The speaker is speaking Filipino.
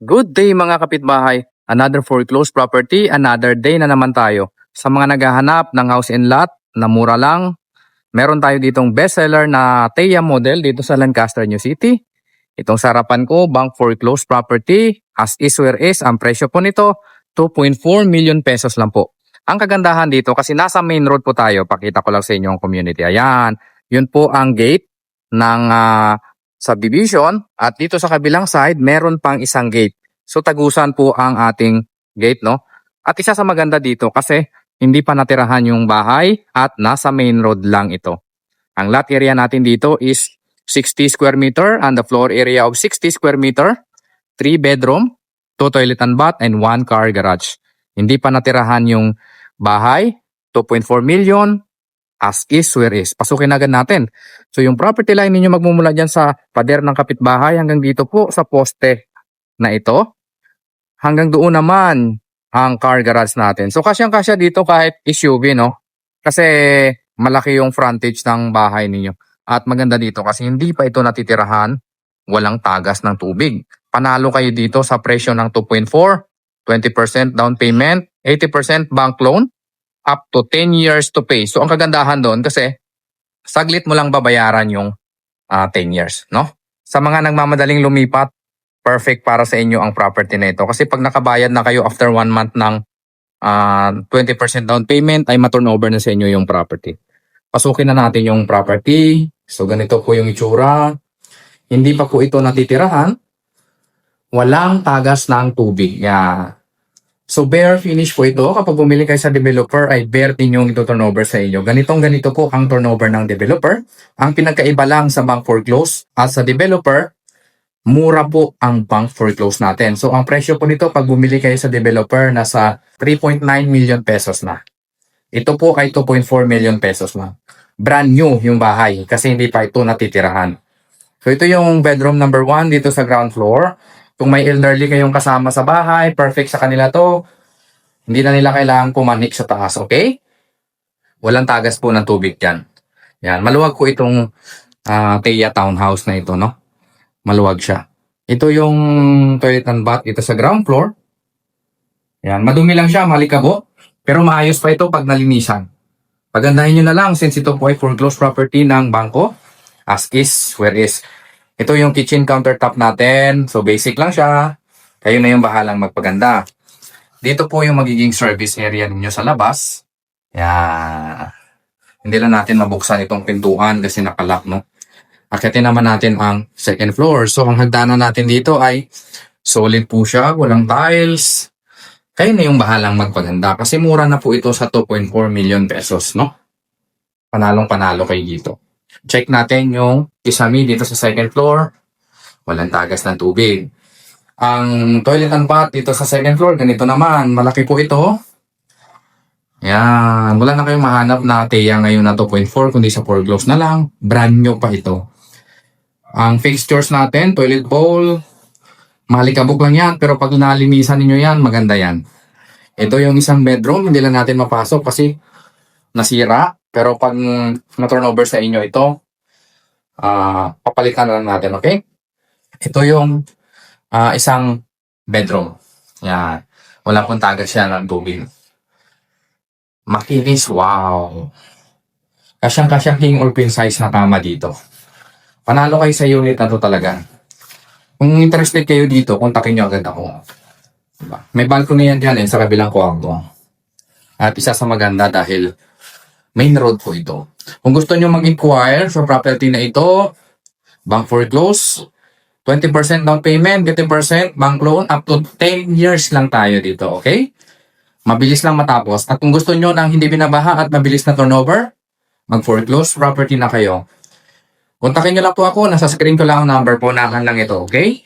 Good day mga kapitbahay. Another foreclosed property, another day na naman tayo. Sa mga naghahanap ng house and lot na mura lang, meron tayo ditong bestseller na Thea model dito sa Lancaster, New City. Itong sarapan ko, bank foreclosed property, as is where is, ang presyo po nito, 2.4 million pesos lang po. Ang kagandahan dito kasi nasa main road po tayo, pakita ko lang sa inyo ang community. Ayan, yun po ang gate ng subdivision at dito sa kabilang side meron pang isang gate. So tagusan po ang ating gate, no? At isa sa maganda dito kasi hindi pa natirahan yung bahay at nasa main road lang ito. Ang lot area natin dito is 60 square meter and the floor area of 60 square meter, 3 bedroom, 2 toilet and bath and 1 car garage. Hindi pa natirahan yung bahay, 2.4 million, as is where is. Pasukin agad natin. So yung property line ninyo magmumula dyan sa pader ng kapitbahay hanggang dito po sa poste na ito. Hanggang doon naman ang car garage natin. So kasyang-kasya dito kahit SUV, no? Kasi malaki yung frontage ng bahay ninyo. At maganda dito kasi hindi pa ito natitirahan, walang tagas ng tubig. Panalo kayo dito sa presyo ng 2.4, 20% down payment, 80% bank loan, up to 10 years to pay. So ang kagandahan doon kasi saglit mo lang babayaran yung 10 years, no? Sa mga nagmamadaling lumipat, perfect para sa inyo ang property na ito. Kasi pag nakabayad na kayo after 1 month ng 20% down payment, ay ma-turnover na sa inyo yung property. Pasukin na natin yung property. So ganito po yung itsura. Hindi pa po ito natitirahan. Walang tagas ng tubig. Yeah. So bare finish po ito. Kapag bumili kayo sa developer ay bare din yung ito turnover sa inyo. Ganito po ang turnover ng developer. Ang pinagkaiba lang sa bank foreclose at sa developer, mura po ang bank foreclose natin. So ang presyo po nito pag bumili kayo sa developer nasa 3.9 million pesos na. Ito po ay 2.4 million pesos na. Brand new yung bahay kasi hindi pa ito natitirahan. So ito yung bedroom number 1 dito sa ground floor. Kung may elderly kayong kasama sa bahay, perfect sa kanila to. Hindi na nila kailangan pumanik sa taas, okay? Walang tagas po ng tubig dyan. Yan, maluwag po itong Thea townhouse na ito, no? Maluwag siya. Ito yung toilet and bath dito sa ground floor. Yan, madumi lang siya, malikabo. Pero maayos pa ito pag nalinisan. Pagandahin nyo na lang since ito po ay foreclosed property ng bangko. As is, where is. Ito yung kitchen countertop natin. So basic lang siya. Kayo na yung bahalang magpaganda. Dito po yung magiging service area ninyo sa labas. Yan. Hindi lang natin mabuksan itong pintuan kasi nakalock, no? Akitin naman natin ang second floor. So ang hagdanan natin dito ay solid po siya. Walang tiles. Kayo na yung bahalang magpaganda kasi mura na po ito sa 2.4 million pesos, no? Panalong-panalo kayo dito. Check natin yung kisame dito sa second floor. Walang tagas ng tubig. Ang toilet and bath dito sa second floor, ganito naman. Malaki po ito. Yan. Wala na kayong mahanap na Thea ngayon na 2.4 kundi sa foreclosed na lang. Brand new pa ito. Ang fixtures natin, toilet bowl, malikabok lang yan. Pero pag nalinisan ninyo yan, maganda yan. Ito yung isang bedroom. Hindi lang natin mapasok kasi nasira. Pero pag na-turnover sa inyo ito, papalitan na lang natin, okay? Ito yung isang bedroom. Yan. Wala pong tagas siya ng tubig. Makinis, wow. Kasyang-kasyang king or queen size na kama dito. Panalo kayo sa unit na to talaga. Kung interested kayo dito, kontakin nyo agad ako. Diba? May balcony yan dyan sa kabilang kwarto. At isa sa maganda dahil main road po ito. Kung gusto nyo mag-inquire sa property na ito, bank foreclose, 20% down payment, 50% bank loan, up to 10 years lang tayo dito, okay? Mabilis lang matapos. At kung gusto nyo ng hindi binabaha at mabilis na turnover, mag-foreclose property na kayo. Kontakin nyo lang po ako. Nasa screen ko lang ang number po naman lang ito, okay?